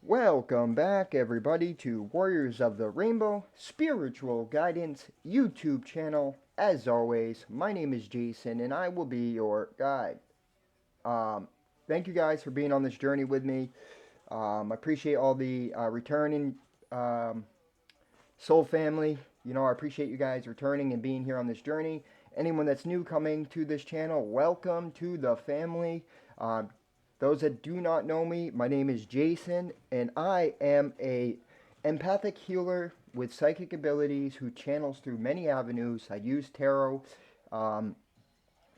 Welcome back, everybody, to Warriors of the Rainbow Spiritual Guidance YouTube channel. As always, my name is Jason, and I will be your guide. Um, Thank you guys for being on this journey with me. I appreciate all the returning um, soul family. I appreciate you guys returning and being here on this journey. Anyone that's new coming to this channel, welcome to the family. Um, those that do not know me, my name is Jason, and I am a empathic healer with psychic abilities who channels through many avenues. I use tarot um,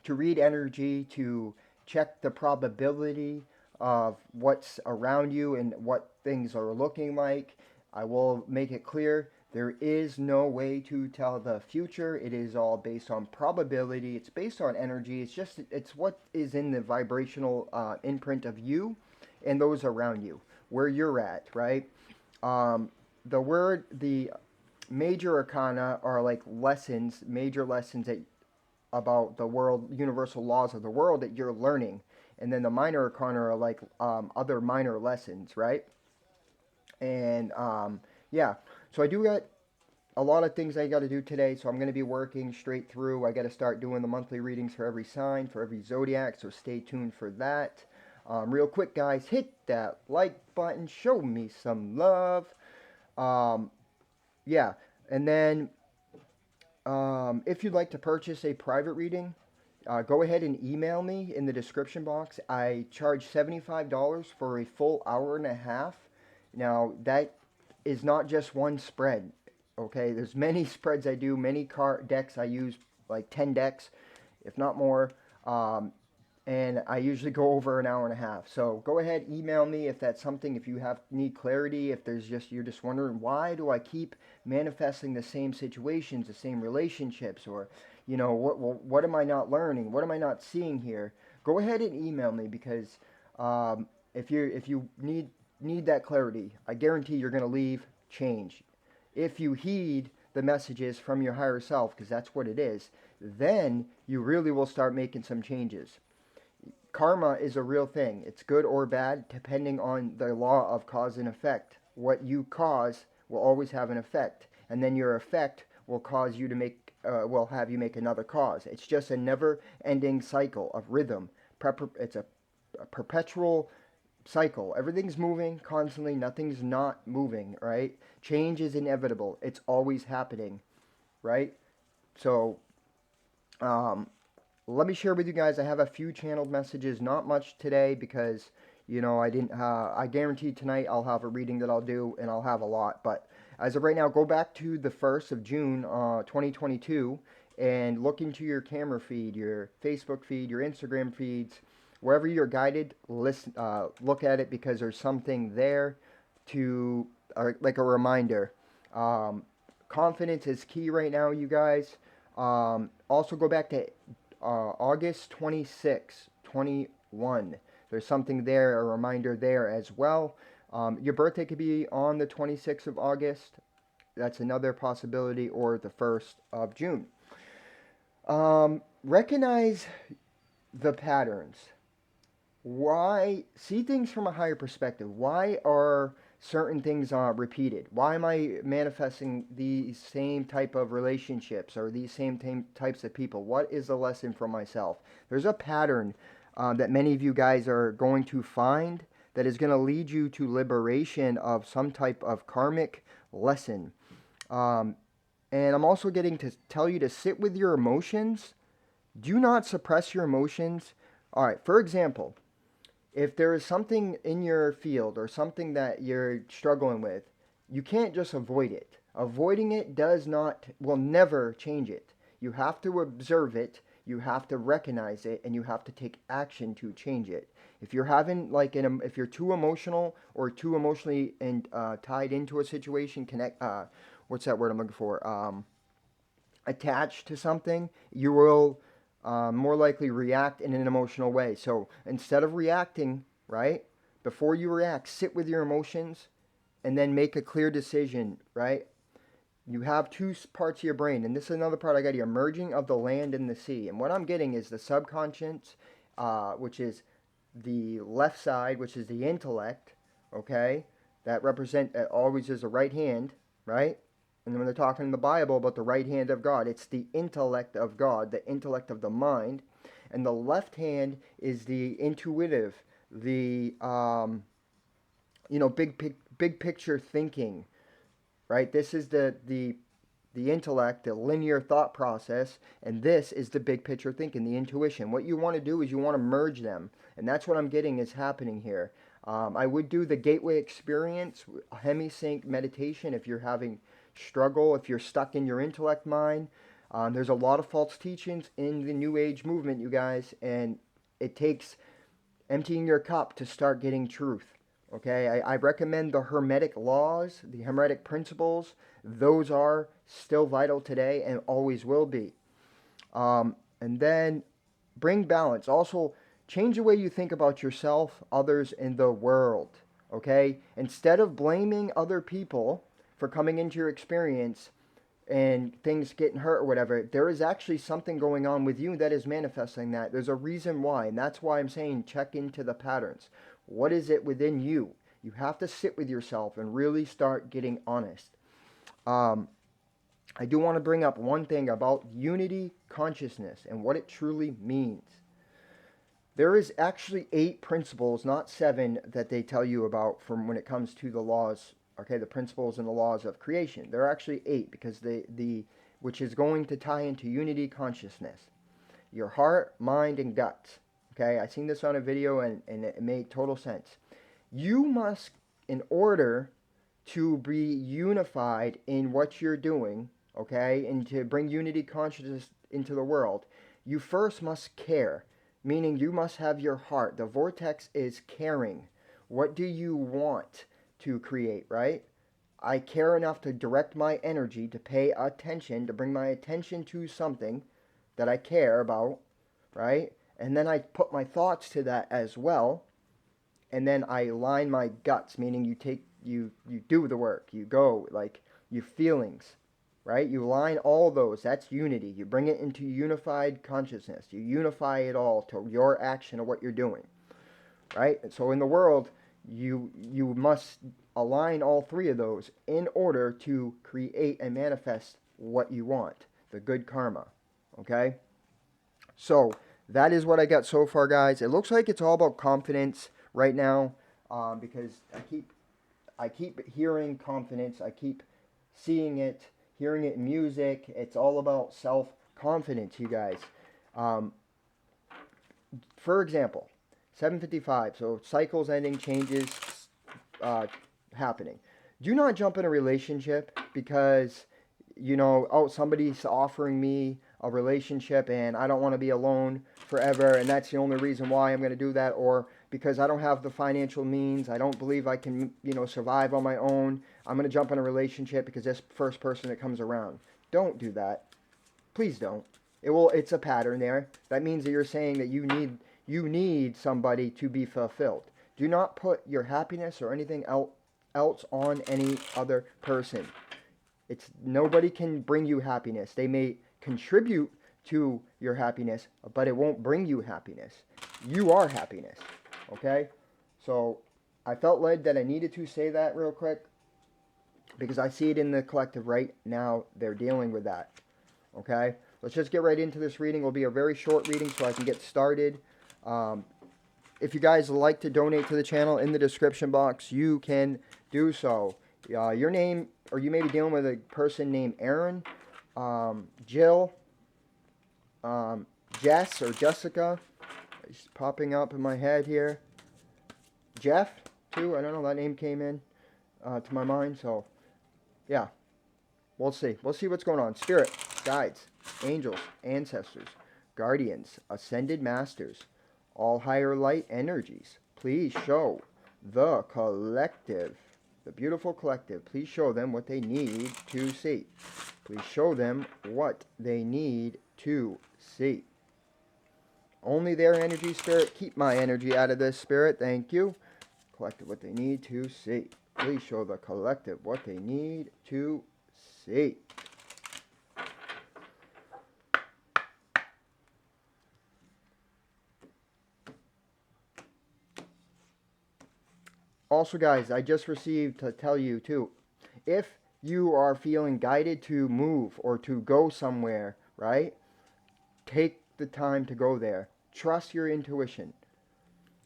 to read energy, to check the probability of what's around you and what things are looking like. I will make it clear there is no way to tell the future. It is all based on probability. It's based on energy. It's what is in the vibrational imprint of you and those around you, where you're at, right? Um, the major arcana are like lessons, major lessons about the world, universal laws of the world that you're learning. And then the minor arcana are like other minor lessons, right? And yeah, so I do got a lot of things I got to do today. So I'm going to be working straight through. I got to start doing the monthly readings for every sign, for every zodiac. So stay tuned for that. Real quick, guys, hit that like button. Show me some love. Um, yeah, and then if you'd like to purchase a private reading, go ahead and email me in the description box. I charge $75 for a full hour and a half. Now, that is not just one spread, okay? There's many spreads I do, many card decks I use, like 10 decks, if not more. And I usually go over an hour and a half. So go ahead, email me if that's something, if you need clarity, if you're just wondering, why do I keep manifesting the same situations, the same relationships, or what am I not learning? What am I not seeing here? Go ahead and email me, because if you need that clarity, I guarantee you're going to leave changed. If you heed the messages from your higher self, because that's what it is, then you really will start making some changes. Karma is a real thing. It's good or bad depending on the law of cause and effect. What you cause will always have an effect, and then your effect will cause you to will have you make another cause. It's just a never-ending cycle of rhythm. It's a perpetual cycle. Everything's moving constantly. Nothing's not moving, right? Change is inevitable. It's always happening, right? So, um, let me share with you guys. I have a few channeled messages, not much today, because I didn't. I guarantee tonight I'll have a reading that I'll do, and I'll have a lot. But as of right now, go back to the 1st of June, 2022, and look into your camera feed, your Facebook feed, your Instagram feeds, wherever you're guided. Listen, look at it, because there's something there to, like a reminder. Um, Confidence is key right now, you guys. Also, go back to August 26, 21. There's something there, a reminder there as well. Your birthday could be on the 26th of August. That's another possibility, or the 1st of June. Recognize the patterns. Why? See things from a higher perspective. Why are certain things repeated? Why am I manifesting these same type of relationships, or these same types of people? What is the lesson for myself? There's a pattern that many of you guys are going to find that is going to lead you to liberation of some type of karmic lesson. Um, and I'm also getting to tell you to sit with your emotions. Do not suppress your emotions. All right, for example, if there is something in your field or something that you're struggling with, you can't just avoid it. Avoiding it will never change it. You have to observe it, you have to recognize it, and you have to take action to change it. If you're having if you're too emotional, or too emotionally tied into a situation, what's that word I'm looking for? Attached to something, you will more likely react in an emotional way. So instead of reacting, right, before you react, sit with your emotions and then make a clear decision, right? You have two parts of your brain, and this is another part I got here: merging of the land and the sea. And what I'm getting is the subconscious, which is the left side, which is the intellect, okay? that represent always is the right hand, right? And when they're talking in the Bible about the right hand of God, it's the intellect of God, the intellect of the mind. And the left hand is the intuitive, the big picture thinking, right? This is the intellect, the linear thought process, and this is the big picture thinking, the intuition. What you want to do is you want to merge them, and that's what I'm getting is happening here. I would do the gateway experience, hemisync meditation if you're having struggle, if you're stuck in your intellect mind. There's a lot of false teachings in the New Age movement, you guys, and it takes emptying your cup to start getting truth. Okay, I recommend the Hermetic laws, the Hermetic principles. Those are still vital today and always will be. And then bring balance. Also, change the way you think about yourself, others, and the world. Okay, instead of blaming other people for coming into your experience and things getting hurt or whatever, there is actually something going on with you that is manifesting that. There's a reason why, and that's why I'm saying check into the patterns. What is it within you? You have to sit with yourself and really start getting honest. I do want to bring up one thing about unity consciousness and what it truly means. There is actually 8 principles, not 7, that they tell you about from when it comes to the laws, okay, the principles and the laws of creation. There are actually 8 because which is going to tie into unity consciousness. Your heart, mind, and guts. Okay, I seen this on a video and it made total sense. You must, in order to be unified in what you're doing, okay, and to bring unity consciousness into the world, you first must care, meaning you must have your heart. The vortex is caring. What do you want to create, right? I care enough to direct my energy, to pay attention, to bring my attention to something that I care about, right? And then I put my thoughts to that as well. And then I align my guts, meaning you do the work, you go, like your feelings, right? You align all those. That's unity. You bring it into unified consciousness. You unify it all to your action of what you're doing, right? And so in the world, you must align all 3 of those in order to create and manifest what you want, the good karma, okay? So that is what I got so far, guys. It looks like it's all about confidence right now, because I keep hearing confidence. I keep seeing it, hearing it in music. It's all about self-confidence, you guys. For example, 7:55. So cycles ending, changes happening. Do not jump in a relationship because oh, somebody's offering me a relationship and I don't want to be alone forever, and that's the only reason why I'm going to do that, or because I don't have the financial means, I don't believe I can, survive on my own. I'm going to jump in a relationship because this first person that comes around. Don't do that. Please don't. It's a pattern there. That means that you're saying that you need somebody to be fulfilled. Do not put your happiness or anything else on any other person. Nobody can bring you happiness. They may contribute to your happiness, but it won't bring you happiness. You are happiness. Okay? So I felt led that I needed to say that real quick because I see it in the collective right now. They're dealing with that. Okay? Let's just get right into this reading. It will be a very short reading so I can get started. If you guys like to donate to the channel, in the description box, you can do so. Your name, or you may be dealing with a person named Aaron, Jill, Jess or Jessica. It's popping up in my head here. Jeff, too. I don't know. That name came in to my mind. So, yeah. We'll see. We'll see what's going on. Spirit, guides, angels, ancestors, guardians, ascended masters, all higher light energies, please show the collective, the beautiful collective, please show them what they need to see. Please show them what they need to see. Only their energy, Spirit. Keep my energy out of this, Spirit. Thank you. Collective, what they need to see. Please show the collective what they need to see. also, guys, I just received to tell you too, if you are feeling guided to move or to go somewhere, right? Take the time to go there. Trust your intuition.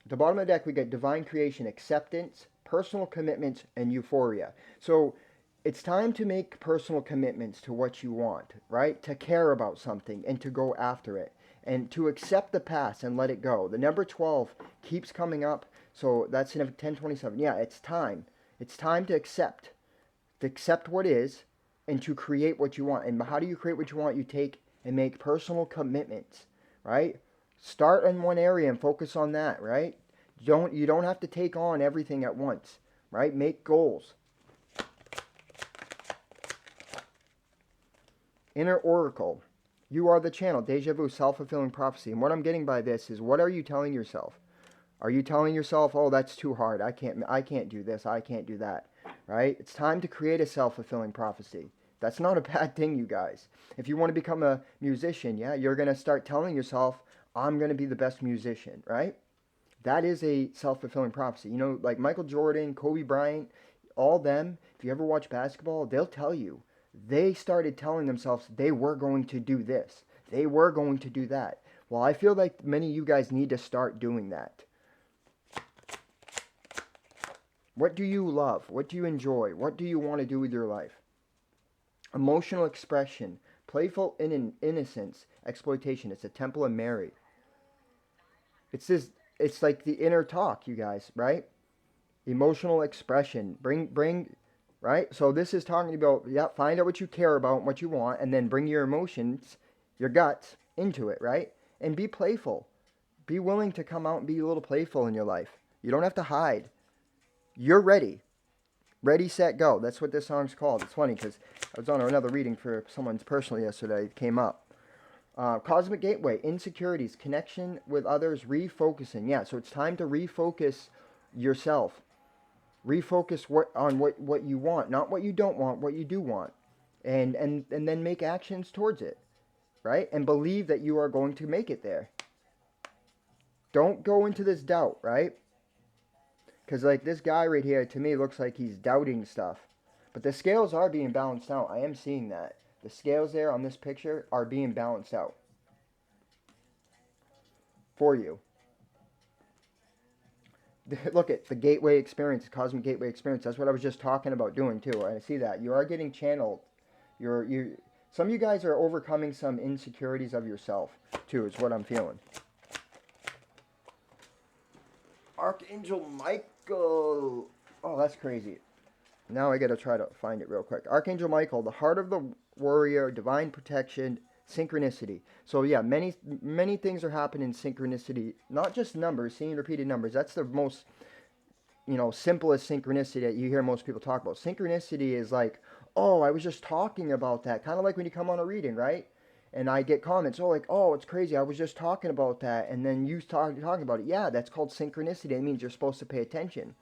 At the bottom of the deck, we get divine creation, acceptance, personal commitments, and euphoria. So it's time to make personal commitments to what you want, right? To care about something and to go after it and to accept the past and let it go. The number 12 keeps coming up. So that's in 1027. Yeah, it's time. It's time to accept what is and to create what you want. And how do you create what you want? You take and make personal commitments, right? Start in one area and focus on that, right? You don't have to take on everything at once, right? Make goals. Inner Oracle. You are the channel. Deja vu, self-fulfilling prophecy. And what I'm getting by this is, what are you telling yourself? Are you telling yourself, oh, that's too hard. I can't do this. I can't do that, right? It's time to create a self-fulfilling prophecy. That's not a bad thing, you guys. If you want to become a musician, yeah, you're going to start telling yourself, I'm going to be the best musician, right? That is a self-fulfilling prophecy. You know, like Michael Jordan, Kobe Bryant, all them, if you ever watch basketball, they'll tell you. They started telling themselves they were going to do this. They were going to do that. Well, I feel like many of you guys need to start doing that. What do you love? What do you enjoy? What do you want to do with your life? Emotional expression, playful innocence, exploitation. It's a temple of Mary. It's like the inner talk, you guys, right? Emotional expression. Bring, right? So this is talking about, yeah, find out what you care about, what you want, and then bring your emotions, your guts, into it, right? And be playful. Be willing to come out and be a little playful in your life. You don't have to hide. You're ready. Ready, set, go. That's what this song's called. It's funny because I was on another reading for someone's personal yesterday. It came up. Cosmic Gateway, insecurities, connection with others, refocusing. Yeah, so it's time to refocus yourself. Refocus on what you want, not what you don't want, what you do want. And then make actions towards it, right? And believe that you are going to make it there. Don't go into this doubt, right? Because like this guy right here, to me, looks like he's doubting stuff. But the scales are being balanced out. I am seeing that. The scales there on this picture are being balanced out for you. Look at the gateway experience, cosmic gateway experience. That's what I was just talking about doing too. I see that. You are getting channeled. Some of you guys are overcoming some insecurities of yourself too, is what I'm feeling. Archangel Michael. Oh, that's crazy. Now I gotta try to find it real quick. Archangel Michael, the heart of the warrior, divine protection, synchronicity. So yeah, many things are happening in synchronicity. Not just numbers, seeing repeated numbers. That's the most, simplest synchronicity that you hear most people talk about. Synchronicity is like, oh, I was just talking about that. Kind of like when you come on a reading, right? And I get comments, oh, it's crazy. I was just talking about that. And then you talking about it. Yeah, that's called synchronicity. It means you're supposed to pay attention.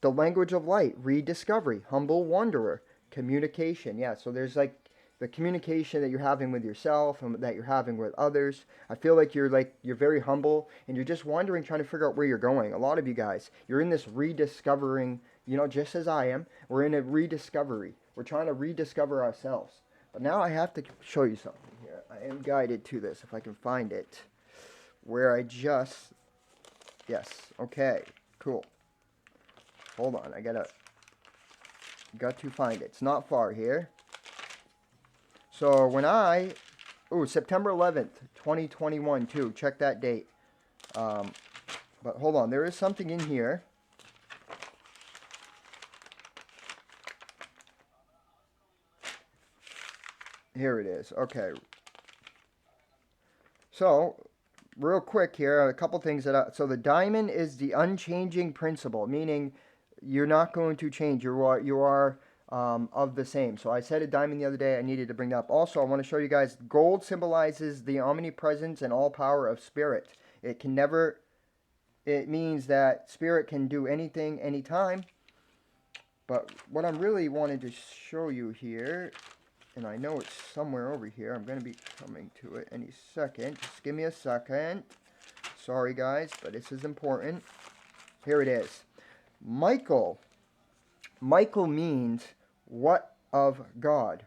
The language of light, rediscovery, humble wanderer, communication. Yeah, so there's like the communication that you're having with yourself and that you're having with others. I feel like you're very humble and you're just wandering, trying to figure out where you're going. A lot of you guys, you're in this rediscovering, just as I am. We're in a rediscovery. We're trying to rediscover ourselves. But now I have to show you something here. I am guided to this, if I can find it. Yes, okay, cool. Hold on, I got to find it. It's not far here. So September 11th, 2021 too. Check that date. But hold on, there is something in here. Here it is. Okay. So, real quick here, a couple things so the diamond is the unchanging principle, meaning you're not going to change. You are of the same. So I said a diamond the other day. I needed to bring that up. Also, I want to show you guys gold symbolizes the omnipresence and all power of spirit. It means that spirit can do anything, anytime. But what I'm really wanting to show you here, and I know it's somewhere over here. I'm going to be coming to it any second. Just give me a second. Sorry, guys, but this is important. Here it is. Michael. Michael means what of God,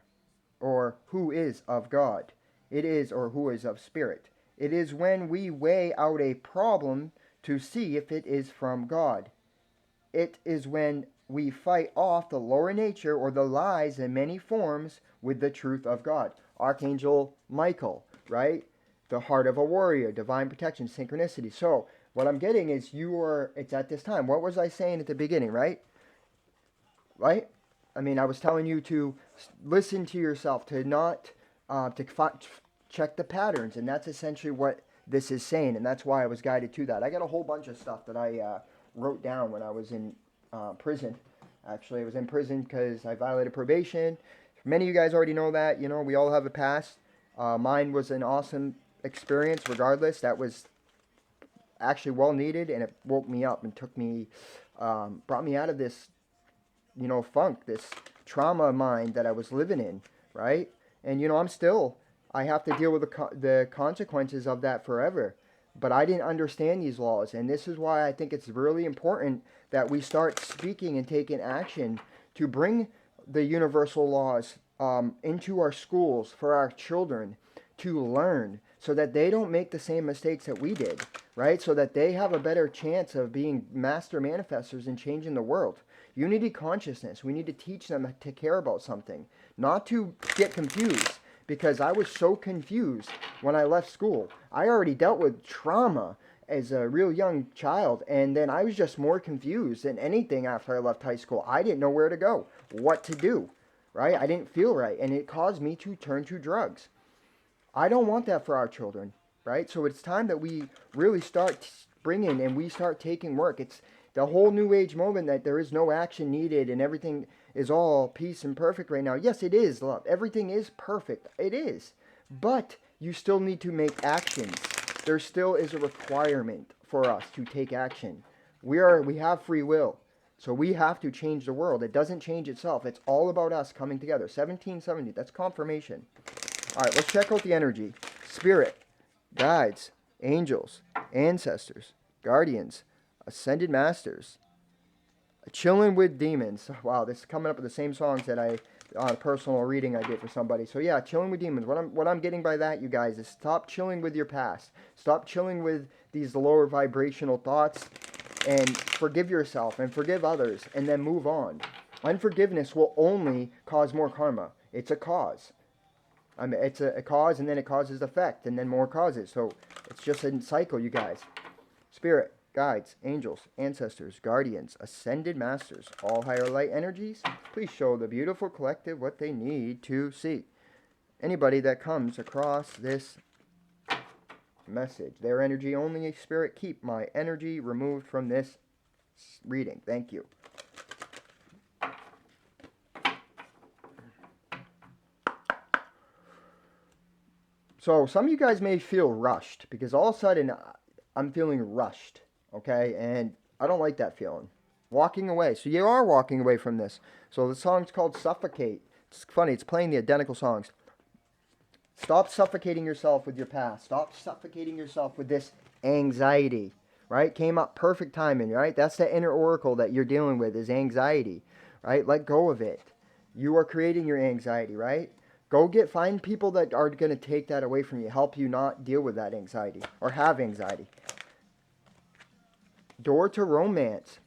or who is of God. It is, or who is of spirit. It is when we weigh out a problem to see if it is from God. It is when we fight off the lower nature or the lies in many forms with the truth of God. Archangel Michael, right? The heart of a warrior, divine protection, synchronicity. So, what I'm getting is it's at this time. What was I saying at the beginning, right? Right? I mean, I was telling you to listen to yourself, to not, check the patterns. And that's essentially what this is saying. And that's why I was guided to that. I got a whole bunch of stuff that I wrote down when I was in prison. Actually, I was in prison because I violated probation. Many of you guys already know that. You know, we all have a past. Mine was an awesome experience, regardless. That was actually well needed, and it woke me up and brought me out of this, funk, this trauma mind that I was living in, right? And I have to deal with the consequences of that forever. But I didn't understand these laws, and this is why I think it's really important that we start speaking and taking action to bring the universal laws into our schools for our children to learn, so that they don't make the same mistakes that we did, right? So that they have a better chance of being master manifestors and changing the world. Unity consciousness. We need to teach them to care about something, not to get confused, because I was so confused when I left school. I already dealt with trauma as a real young child, and then I was just more confused than anything after I left high school. I didn't know where to go, what to do, right? I didn't feel right, and it caused me to turn to drugs. I don't want that for our children, right? So it's time that we really start bringing and we start taking work. It's the whole new age moment that there is no action needed and everything is all peace and perfect right now. Yes, it is, love. Everything is perfect. It is. But you still need to make actions. There still is a requirement for us to take action. We have free will. So we have to change the world. It doesn't change itself. It's all about us coming together. 1770, that's confirmation. All right, let's check out the energy. Spirit, guides, angels, ancestors, guardians, ascended masters, chilling with demons. Wow, this is coming up with the same songs that I on a personal reading I did for somebody. So yeah, chilling with demons. What I'm getting by that, you guys, is stop chilling with your past. Stop chilling with these lower vibrational thoughts, and forgive yourself and forgive others, and then move on. Unforgiveness will only cause more karma. It's a cause. I mean, it's a cause, and then it causes effect, and then more causes. So it's just a cycle, you guys. Spirit, guides, angels, ancestors, guardians, ascended masters, all higher light energies, please show the beautiful collective what they need to see. Anybody that comes across this message, their energy only, Spirit, keep my energy removed from this reading. Thank you. So some of you guys may feel rushed, because all of a sudden I'm feeling rushed, okay? And I don't like that feeling. Walking away. So you are walking away from this. So the song's called Suffocate. It's funny, it's playing the identical songs. Stop suffocating yourself with your past. Stop suffocating yourself with this anxiety, right? Came up perfect timing, right? That's the inner oracle that you're dealing with, is anxiety, right? Let go of it. You are creating your anxiety, right? Find people that are going to take that away from you, help you not deal with that anxiety or have anxiety. Door to romance.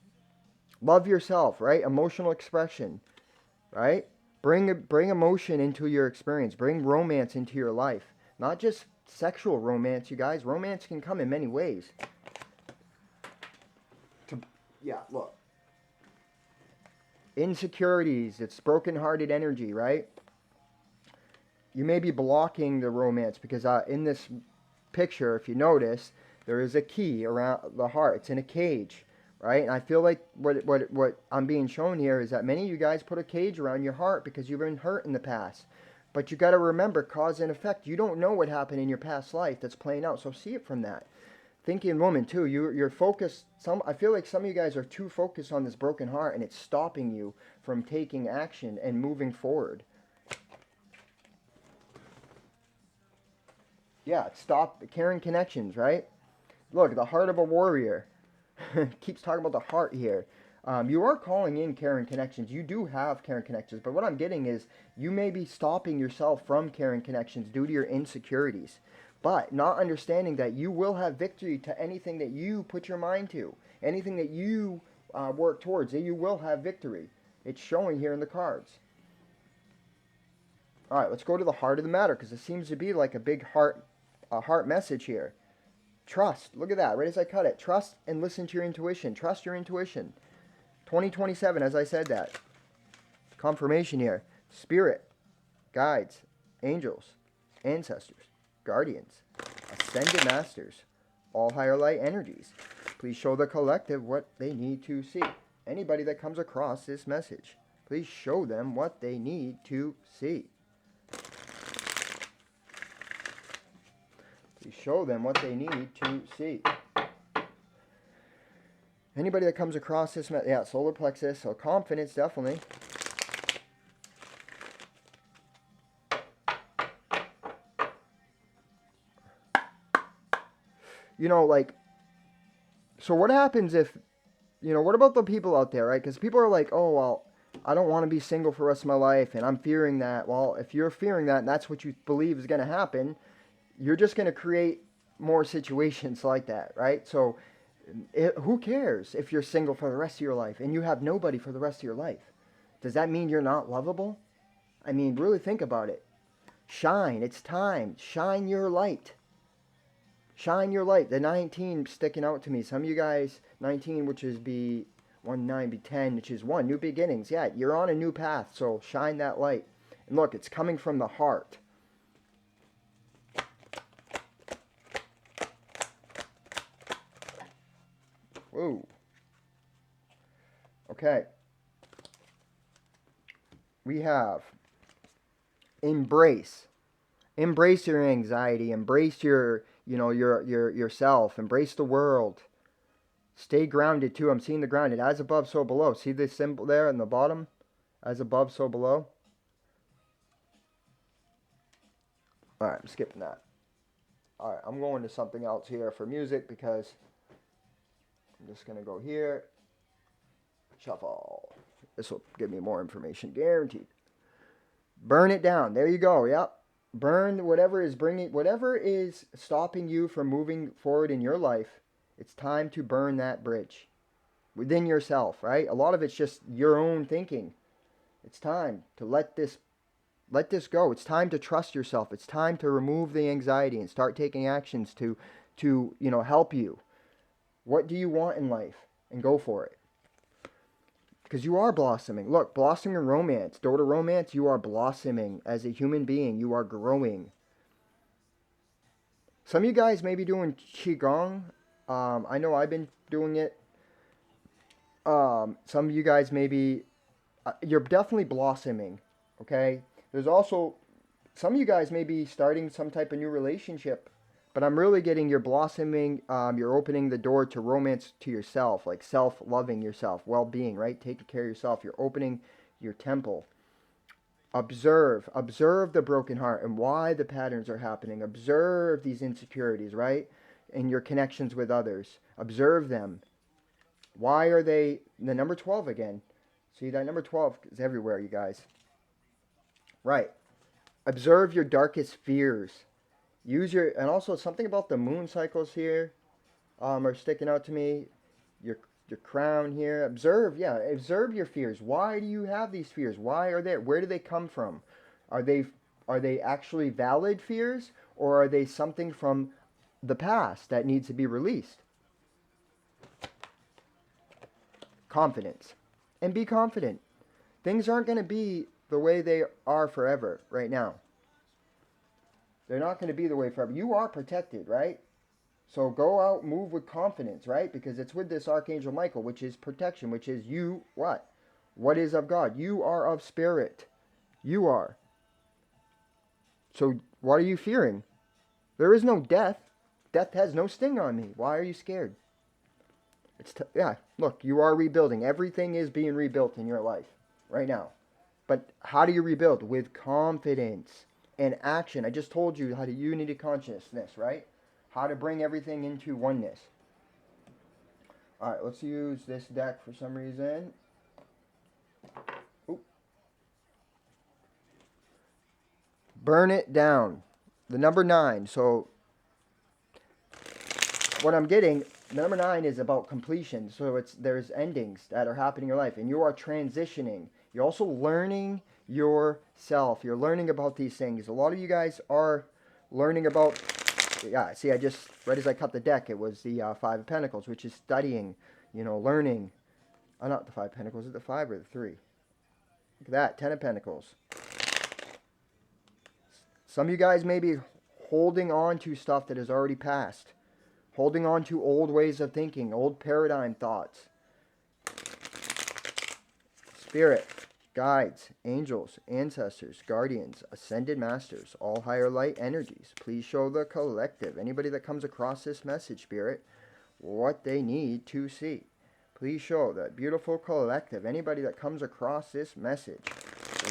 Love yourself, right? Emotional expression, right? Bring emotion into your experience. Bring romance into your life. Not just sexual romance, you guys. Romance can come in many ways. Look. Insecurities, it's broken-hearted energy, right? You may be blocking the romance because in this picture, if you notice, there is a key around the heart. It's in a cage, right? And I feel like what I'm being shown here is that many of you guys put a cage around your heart because you've been hurt in the past. But you got to remember cause and effect. You don't know what happened in your past life that's playing out. So see it from that. Thinking woman too. You're focused. I feel like some of you guys are too focused on this broken heart, and it's stopping you from taking action and moving forward. Yeah, stop caring connections, right? Look, the heart of a warrior. Keeps talking about the heart here. You are calling in caring connections. You do have caring connections. But what I'm getting is you may be stopping yourself from caring connections due to your insecurities. But not understanding that you will have victory to anything that you put your mind to, anything that you work towards, that you will have victory. It's showing here in the cards. All right, let's go to the heart of the matter because it seems to be like a heart message here. Trust. Look at that. Right as I cut it. Trust and listen to your intuition. Trust your intuition. 2027, as I said that. Confirmation here. Spirit, guides, angels, ancestors, guardians, ascended masters, all higher light energies. Please show the collective what they need to see. Anybody that comes across this message, please show them what they need to see. Please show them what they need to see. Anybody that comes across this, yeah, solar plexus, so confidence, definitely. You know, like, so what happens if, you know, what about the people out there, right? Because people are like, oh, well, I don't want to be single for the rest of my life, and I'm fearing that. Well, if you're fearing that, and that's what you believe is going to happen, you're just going to create more situations like that, right? So who cares if you're single for the rest of your life and you have nobody for the rest of your life? Does that mean you're not lovable? I mean, really think about it. Shine. It's time. Shine your light. Shine your light. The 19 sticking out to me. Some of you guys, 19, which is be 1, 9, be 10, which is 1. New beginnings. Yeah, you're on a new path, so shine that light. And look, it's coming from the heart. Whoa. Okay. We have embrace. Embrace your anxiety. Embrace your, you know, yourself. Embrace the world. Stay grounded too. I'm seeing the grounded. As above, so below. See this symbol there in the bottom? As above, so below. Alright, I'm skipping that. Alright, I'm going to something else here for music because I'm just going to go here. Shuffle. This will give me more information, guaranteed. Burn it down. There you go. Yep. Burn whatever is stopping you from moving forward in your life. It's time to burn that bridge within yourself, right? A lot of it's just your own thinking. It's time to let this go. It's time to trust yourself. It's time to remove the anxiety and start taking actions to help you. What do you want in life? And go for it. Because you are blossoming. Look, blossoming in romance. Door to romance, you are blossoming as a human being. You are growing. Some of you guys may be doing Qigong. I know I've been doing it. Some of you guys may be... you're definitely blossoming. Okay? There's also... some of you guys may be starting some type of new relationship. But I'm really getting you're blossoming, you're opening the door to romance to yourself, like self-loving yourself, well-being, right? Taking care of yourself. You're opening your temple. Observe the broken heart and why the patterns are happening. Observe these insecurities, right? And your connections with others. Observe them. Why are they, the number 12 again. See, that number 12 is everywhere, you guys. Right. Observe your darkest fears. And also something about the moon cycles here are sticking out to me. Your crown here. Observe your fears. Why do you have these fears? Why are they? Where do they come from? Are they actually valid fears, or are they something from the past that needs to be released? Confidence. And be confident. Things aren't going to be the way they are forever right now. They're not going to be the way forever. You are protected, right? So go out, move with confidence, right? Because it's with this Archangel Michael, which is protection, which is you, what? What is of God? You are of spirit. You are. So what are you fearing? There is no death. Death has no sting on me. Why are you scared? Look, you are rebuilding. Everything is being rebuilt in your life right now. But how do you rebuild? With confidence and action. I just told you how to unity consciousness, right? How to bring everything into oneness. Alright, let's use this deck for some reason. Oop. Burn it down. The number 9. So what I'm getting, number 9 is about completion. So there's endings that are happening in your life, and you are transitioning. You're also learning yourself. You're learning about these things. A lot of you guys are learning about. Yeah, see, I just right as I cut the deck, it was the 5 of Pentacles, which is studying. Learning. Not the 5 of Pentacles. Is it the 5 or the 3? Look at that, 10 of Pentacles. Some of you guys may be holding on to stuff that has already passed. Holding on to old ways of thinking, old paradigm thoughts. Spirit, guides, angels, ancestors, guardians, ascended masters, all higher light energies. Please show the collective, anybody that comes across this message, Spirit, what they need to see. Please show that beautiful collective, anybody that comes across this message,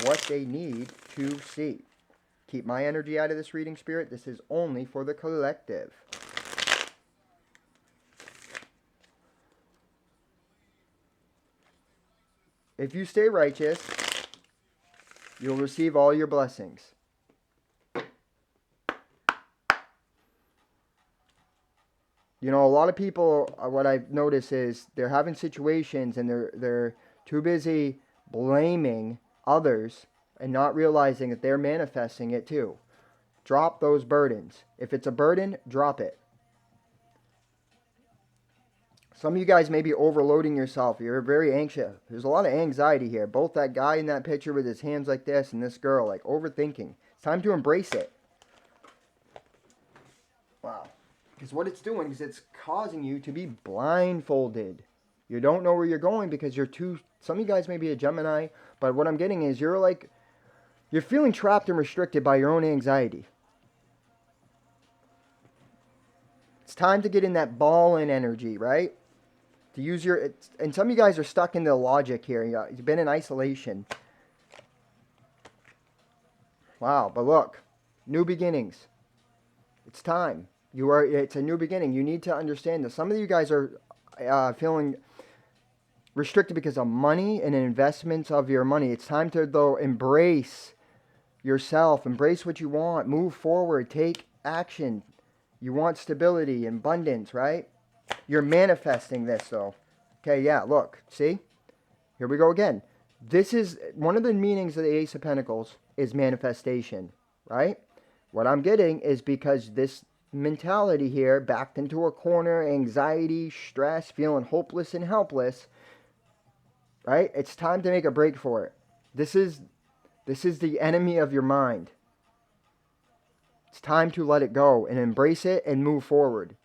what they need to see. Keep my energy out of this reading, Spirit. This is only for the collective. If you stay righteous, you'll receive all your blessings. A lot of people, what I've noticed is they're having situations and they're too busy blaming others and not realizing that they're manifesting it too. Drop those burdens. If it's a burden, drop it. Some of you guys may be overloading yourself. You're very anxious. There's a lot of anxiety here. Both that guy in that picture with his hands like this and this girl, like overthinking. It's time to embrace it. Wow. Because what it's doing is it's causing you to be blindfolded. You don't know where you're going because some of you guys may be a Gemini, but what I'm getting is you're feeling trapped and restricted by your own anxiety. It's time to get in that ball-in energy, right? To use and some of you guys are stuck in the logic here. You've been in isolation. Wow, but look, new beginnings. It's time. It's a new beginning. You need to understand that some of you guys are feeling restricted because of money and investments of your money. It's time to, though, embrace yourself. Embrace what you want. Move forward. Take action. You want stability, abundance, right? You're manifesting this, though. Okay, yeah, look. See? Here we go again. This is one of the meanings of the Ace of Pentacles is manifestation, right? What I'm getting is because this mentality here, backed into a corner, anxiety, stress, feeling hopeless and helpless, right? It's time to make a break for it. This is the enemy of your mind. It's time to let it go and embrace it and move forward.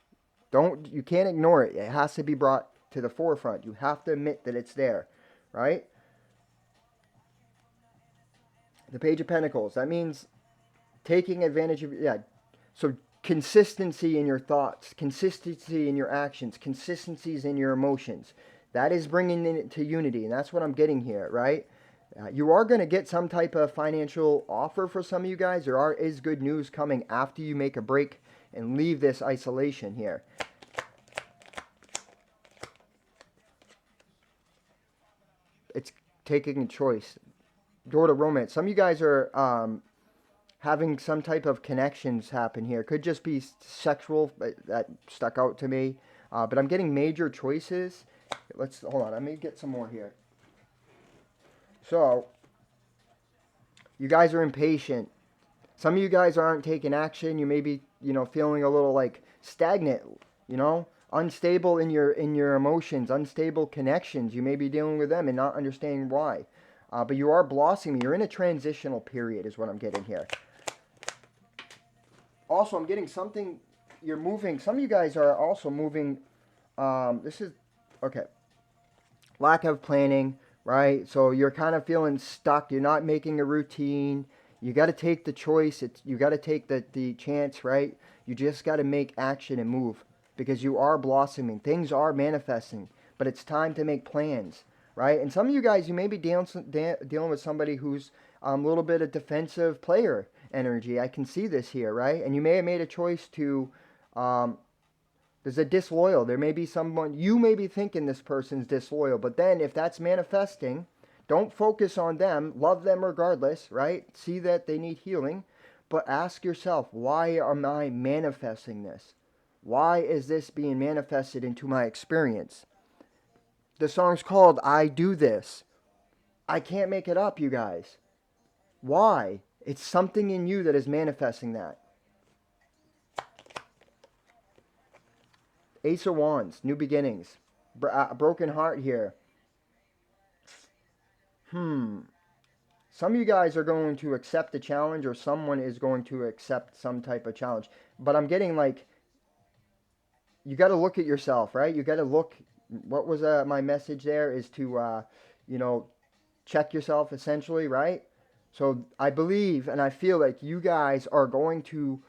You can't ignore it. It has to be brought to the forefront. You have to admit that it's there, right? The Page of Pentacles, that means taking advantage of, so consistency in your thoughts, consistency in your actions, consistencies in your emotions. That is bringing it to unity, and that's what I'm getting here, right? You are going to get some type of financial offer for some of you guys. There is good news coming after you make a break and leave this isolation here. It's taking a choice. Door to romance. Some of you guys are having some type of connections happen here. Could just be sexual. That stuck out to me. But I'm getting major choices. Hold on. Let me get some more here. So, you guys are impatient. Some of you guys aren't taking action. You may be, feeling a little like stagnant, unstable in your emotions, unstable connections. You may be dealing with them and not understanding why. But you are blossoming. You're in a transitional period is what I'm getting here. Also, I'm getting something, you're moving. Some of you guys are also moving. Okay. Lack of planning, right? So you're kind of feeling stuck. You're not making a routine. You got to take the choice. You got to take the chance, right? You just got to make action and move because you are blossoming. Things are manifesting, but it's time to make plans, right? And some of you guys, you may be dealing with somebody who's a little bit of defensive player energy. I can see this here, right? And you may have made a choice to There's a disloyal. There may be someone, you may be thinking this person's disloyal, but then if that's manifesting, don't focus on them. Love them regardless, right? See that they need healing, but ask yourself, why am I manifesting this? Why is this being manifested into my experience? The song's called I Do This. I can't make it up, you guys. Why? It's something in you that is manifesting that. Ace of Wands, new beginnings. Broken heart here. Some of you guys are going to accept the challenge, or someone is going to accept some type of challenge. But I'm getting like, you got to look at yourself, right? You got to look. What was my message there is to, check yourself essentially, right? So I believe and I feel like you guys are going through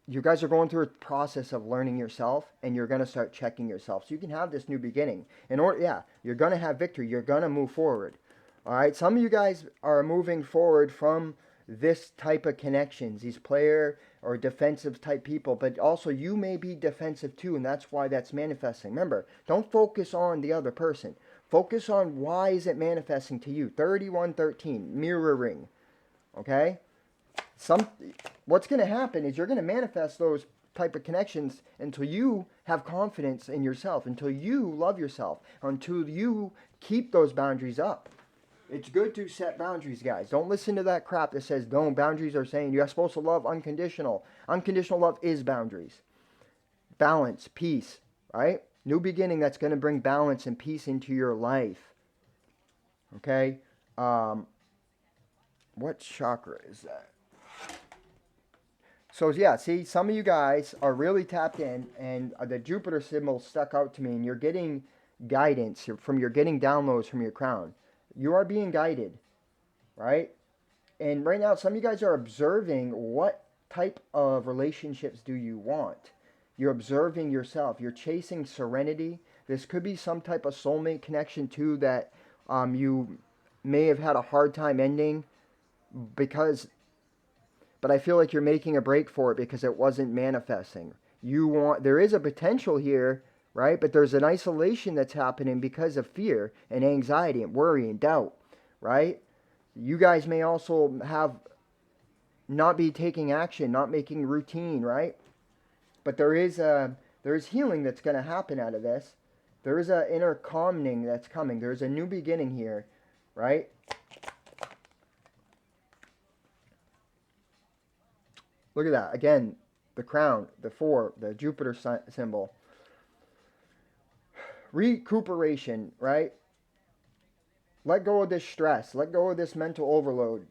a process of learning yourself, and you're going to start checking yourself so you can have this new beginning. You're going to have victory. You're going to move forward. All right. Some of you guys are moving forward from this type of connections, these player or defensive type people, but also you may be defensive too, and that's why that's manifesting. Remember, don't focus on the other person. Focus on why is it manifesting to you. 3113, mirroring. Okay? What's going to happen is you're going to manifest those type of connections until you have confidence in yourself, until you love yourself, until you keep those boundaries up. It's good to set boundaries, guys. Don't listen to that crap that says, no, boundaries are saying you're supposed to love unconditional. Unconditional love is boundaries. Balance, peace, right? New beginning that's going to bring balance and peace into your life. Okay? What chakra is that? So yeah, see, some of you guys are really tapped in, and the Jupiter symbol stuck out to me, and you're getting guidance you're getting downloads from your crown. You are being guided, right? And right now, some of you guys are observing what type of relationships do you want. You're observing yourself. You're chasing serenity. This could be some type of soulmate connection too that you may have had a hard time ending but I feel like you're making a break for it because it wasn't manifesting. There is a potential here, right? But there's an isolation that's happening because of fear and anxiety and worry and doubt, right? You guys may also have not be taking action, not making routine, right? But there is healing that's going to happen out of this. There is an inner calming that's coming. There's a new beginning here, right? Look at that. Again, the crown, the 4, the Jupiter symbol. Recuperation, right? Let go of this stress. Let go of this mental overload.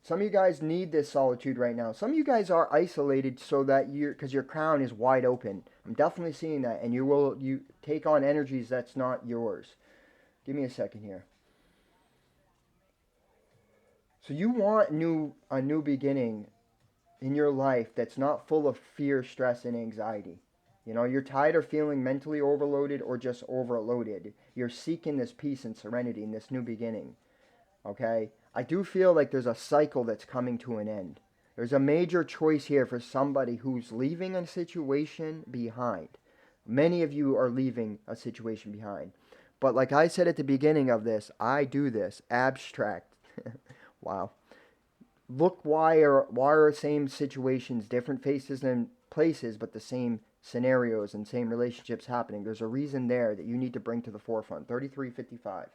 Some of you guys need this solitude right now. Some of you guys are isolated so that because your crown is wide open. I'm definitely seeing that. And you take on energies that's not yours. Give me a second here. So you want a new beginning in your life that's not full of fear, stress, and anxiety. You're tired of feeling mentally overloaded or just overloaded. You're seeking this peace and serenity in this new beginning. Okay? I do feel like there's a cycle that's coming to an end. There's a major choice here for somebody who's leaving a situation behind. Many of you are leaving a situation behind. But like I said at the beginning of this, I do this. Abstract. Wow. Look, why are same situations, different faces and places, but the same scenarios and same relationships happening? There's a reason there that you need to bring to the forefront. 3355.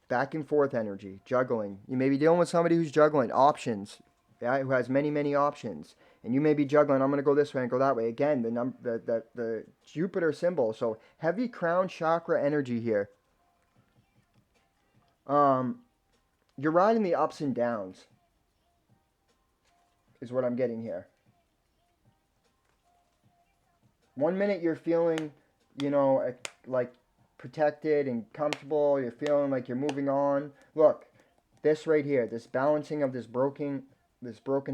Back and forth energy, juggling. You may be dealing with somebody who's juggling options, yeah, who has many, many options. And you may be juggling, I'm going to go this way and go that way. Again, the Jupiter symbol. So heavy crown chakra energy here. You're riding the ups and downs, is what I'm getting here. One minute you're feeling, like protected and comfortable. You're feeling like you're moving on. Look, this right here, this balancing of this broken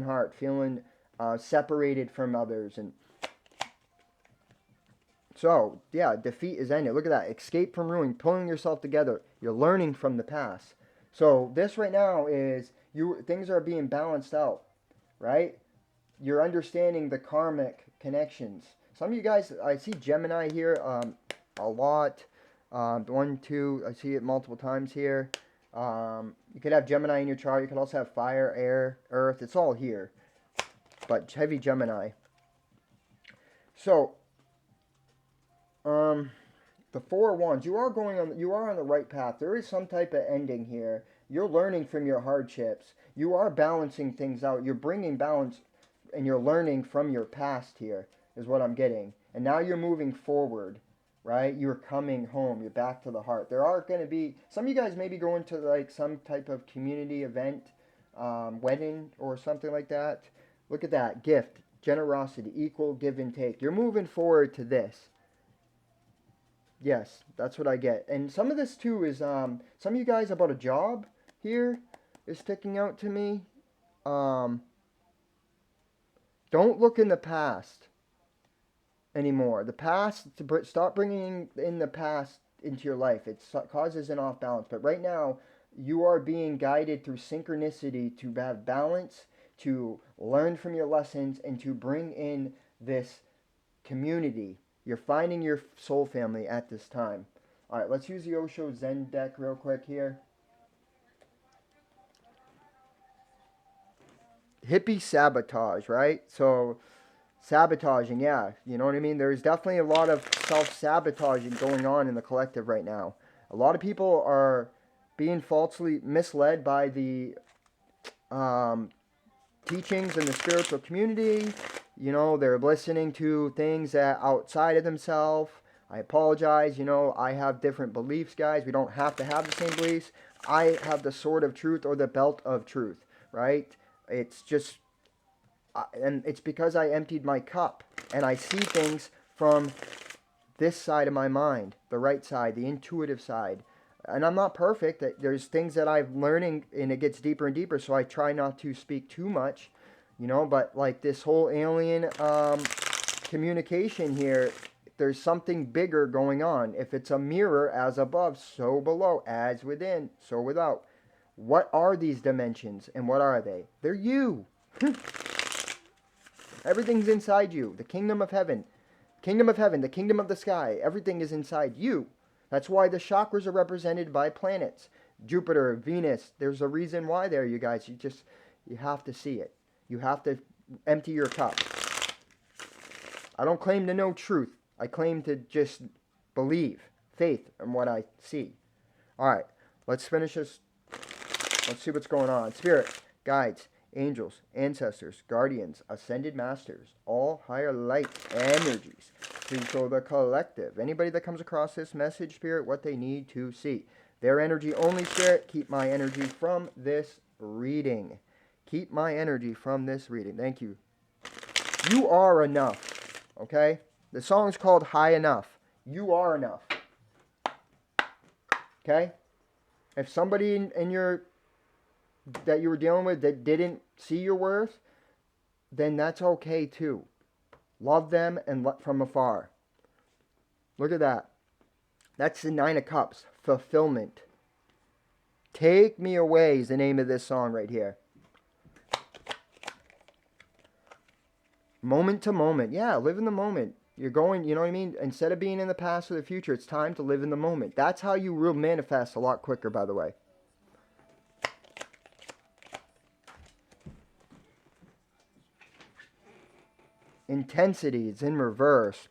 heart, feeling separated from others. And so, yeah, defeat is ended. Look at that. Escape from ruin, pulling yourself together. You're learning from the past. So this right now is things are being balanced out, right? You're understanding the karmic connections. Some of you guys, I see Gemini here a lot. One, two, I see it multiple times here. You could have Gemini in your chart. You could also have fire, air, earth. It's all here. But heavy Gemini. So, the Four of Wands, you are on the right path. There is some type of ending here. You're learning from your hardships. You are balancing things out. You're bringing balance and you're learning from your past here is what I'm getting. And now you're moving forward, right? You're coming home. You're back to the heart. There are going to be some of you guys maybe going to like some type of community event, wedding or something like that. Look at that. Gift, generosity, equal give and take. You're moving forward to this. Yes, that's what I get. And some of this too is some of you guys about a job here is sticking out to me. Um, don't look in the past anymore. The past, stop bringing in the past into your life. It causes an off balance. But right now, you are being guided through synchronicity to have balance, to learn from your lessons, and to bring in this community. You're finding your soul family at this time. All right, let's use the Osho Zen deck real quick here. Hippie sabotage, right? So sabotaging, yeah, you know what I mean? There's definitely a lot of self-sabotaging going on in the collective right now. A lot of people are being falsely misled by the teachings in the spiritual community. You know, they're listening to things that outside of themselves. I apologize, you know, I have different beliefs, guys. We don't have to have the same beliefs. I have the sword of truth or the belt of truth, right? It's just, and it's because I emptied my cup and I see things from this side of my mind, the right side, the intuitive side. And I'm not perfect. There's things that I'm learning and it gets deeper and deeper, so I try not to speak too much, you know, but like this whole alien communication here, there's something bigger going on. If it's a mirror, as above, so below, as within, so without. What are these dimensions and what are they? They're you. Everything's inside you. The kingdom of heaven, the kingdom of the sky, everything is inside you. That's why the chakras are represented by planets. Jupiter, Venus, there's a reason why there, you guys. You have to see it. You have to empty your cup. I don't claim to know truth. I claim to just believe, faith in what I see. All right, let's finish this. Let's see what's going on. Spirit, guides, angels, ancestors, guardians, ascended masters, all higher light energies. Please show the collective. Anybody that comes across this message, Spirit, what they need to see. Their energy only, Spirit. Keep my energy from this reading. Keep my energy from this reading. Thank you. You are enough. Okay? The song's called High Enough. You are enough. Okay? If somebody in your that you were dealing with that didn't see your worth, then that's okay too. Love them and from afar. Look at that. That's the Nine of Cups. Fulfillment. Take Me Away is the name of this song right here. Moment to moment. Yeah, live in the moment. You're going, you know what I mean? Instead of being in the past or the future, it's time to live in the moment. That's how you will manifest a lot quicker, by the way. Intensity is in reverse.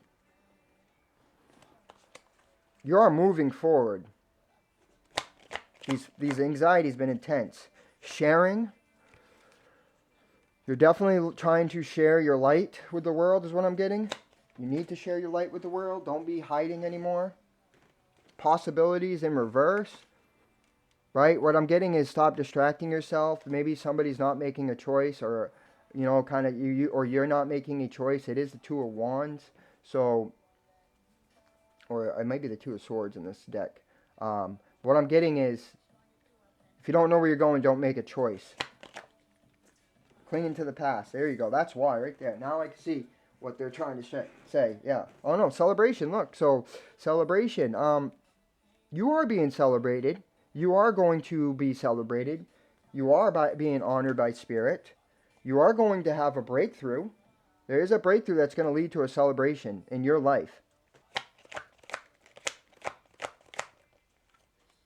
You are moving forward. These anxieties been intense. Sharing. You're definitely trying to share your light with the world is what I'm getting. You need to share your light with the world. Don't be hiding anymore. Possibilities in reverse. Right? What I'm getting is stop distracting yourself. Maybe somebody's not making a choice or, you know, kind of you or you're not making a choice. It is the Two of Wands. So, or it might be the Two of Swords in this deck. What I'm getting is if you don't know where you're going, don't make a choice. Clinging to the past. There you go. That's why right there. Now I can see what they're trying to say. Yeah. Oh no, celebration. Look. So, celebration. You are being celebrated. You are going to be celebrated. You are being honored by spirit. You are going to have a breakthrough. There is a breakthrough that's going to lead to a celebration in your life.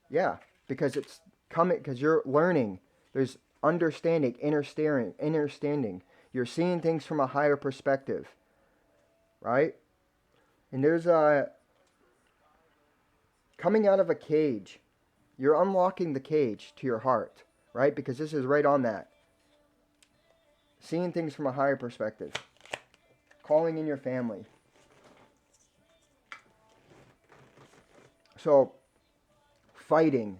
Yeah, because it's coming, because you're learning. There's understanding, understanding. You're seeing things from a higher perspective, right? And there's a coming out of a cage. You're unlocking the cage to your heart, right? Because this is right on that. Seeing things from a higher perspective. Calling in your family. So, fighting.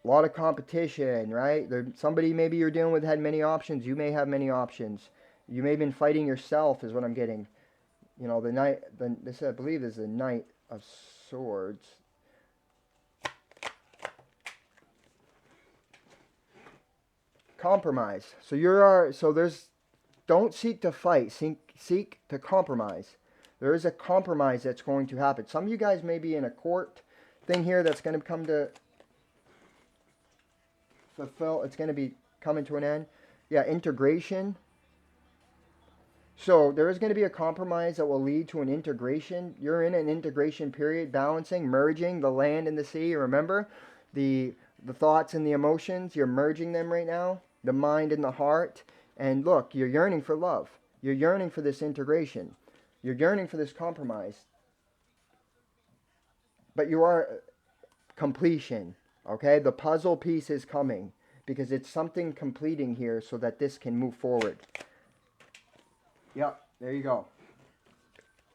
A lot of competition, right? Somebody maybe you're dealing with had many options. You may have many options. You may have been fighting yourself, is what I'm getting. You know, this I believe is the Knight of Swords. Compromise. Don't seek to fight, seek to compromise. There is a compromise that's going to happen. Some of you guys may be in a court thing here that's going to come to fulfill. It's going to be coming to an end. Yeah, integration. So there is going to be a compromise that will lead to an integration. You're in an integration period, balancing, merging the land and the sea. Remember, the thoughts and the emotions, you're merging them right now, the mind and the heart. And look, you're yearning for love. You're yearning for this integration. You're yearning for this compromise. But you are completion, okay? The puzzle piece is coming because it's something completing here so that this can move forward. Yep, there you go.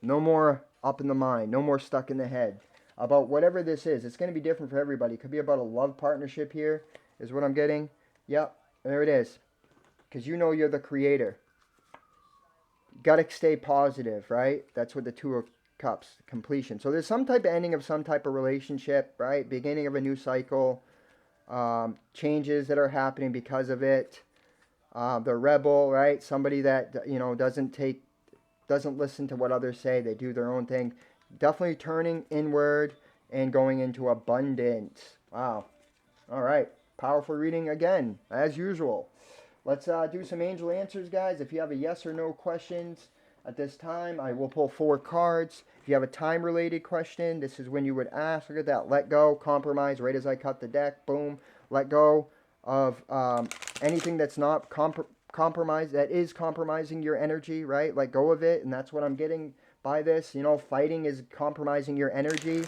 No more up in the mind. No more stuck in the head. About whatever this is. It's going to be different for everybody. It could be about a love partnership here, is what I'm getting. Yep, there it is. Because you know you're the creator. Got to stay positive, right? That's what the Two of Cups, completion. So there's some type of ending of some type of relationship, right? Beginning of a new cycle. Changes that are happening because of it. The rebel, right? Somebody that, you know, doesn't listen to what others say. They do their own thing. Definitely turning inward and going into abundance. Wow. All right. Powerful reading again, as usual. Let's do some angel answers, guys. If you have a yes or no questions at this time, I will pull 4 cards. If you have a time-related question, this is when you would ask. Look at that. Let go, compromise, right as I cut the deck. Boom. Let go of anything that's not compromised, that is compromising your energy, right? Let go of it, and that's what I'm getting by this. You know, fighting is compromising your energy.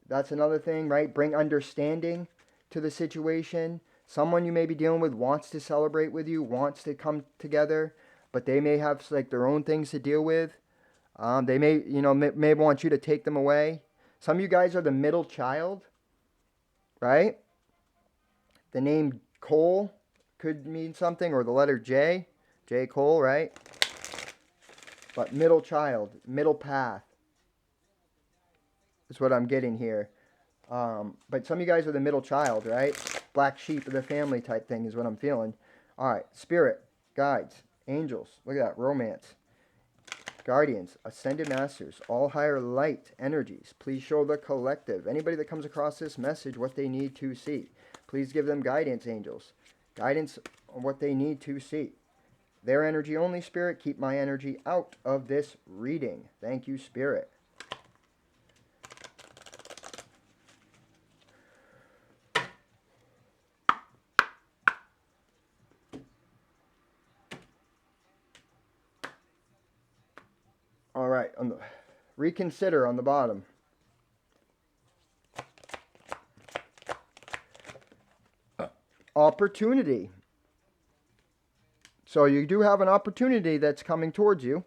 That's another thing, right? Bring understanding to the situation. Someone you may be dealing with wants to celebrate with you, wants to come together, but they may have like their own things to deal with. They may, you know, may want you to take them away. Some of you guys are the middle child, right? The name Cole could mean something, or the letter J. J. Cole, right? But middle child, middle path is what I'm getting here. But some of you guys are the middle child, right? Black sheep of the family type thing is what I'm feeling. All right, spirit, guides, angels. Look at that, romance. Guardians, ascended masters, all higher light energies. Please show the collective, anybody that comes across this message, what they need to see. Please give them guidance, angels. Guidance on what they need to see. Their energy only, Spirit. Keep my energy out of this reading. Thank you, Spirit. All right, reconsider on the bottom. Opportunity. So you do have an opportunity that's coming towards you.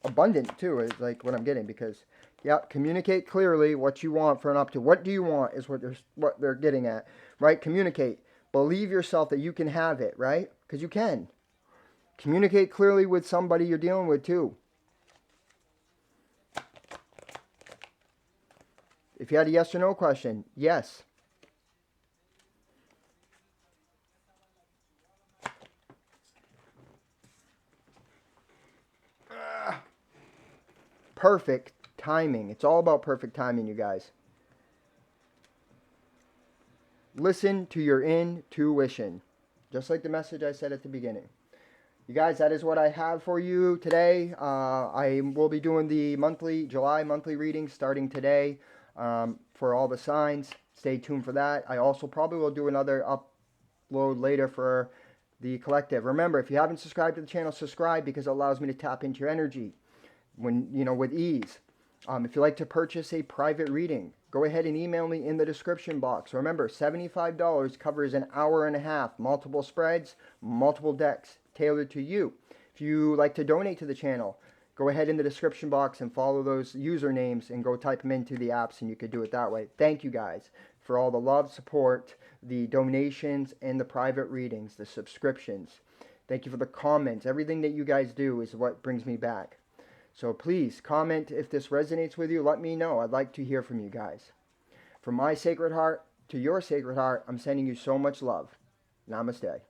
Abundant too is like what I'm getting, because yeah, communicate clearly what you want for an opportunity. What do you want is what they're getting at, right? Communicate. Believe yourself that you can have it, right? Because you can. Communicate clearly with somebody you're dealing with too. If you had a yes or no question, yes. Perfect timing. It's all about perfect timing, you guys. Listen to your intuition. just like the message I said at the beginning. You guys, that is what I have for you today. I will be doing the July monthly readings starting today for all the signs. Stay tuned for that. I also probably will do another upload later for the collective. Remember, if you haven't subscribed to the channel, subscribe because it allows me to tap into your energy with ease. If you'd like to purchase a private reading, go ahead and email me in the description box. Remember, $75 covers an hour and a half, multiple spreads, multiple decks, tailored to you. If you like to donate to the channel, go ahead in the description box and follow those usernames and go type them into the apps, and you could do it that way. Thank you guys for all the love, support, the donations, and the private readings, the subscriptions. Thank you for the comments. Everything that you guys do is what brings me back. So please comment if this resonates with you. Let me know. I'd like to hear from you guys. From my sacred heart to your sacred heart, I'm sending you so much love. Namaste.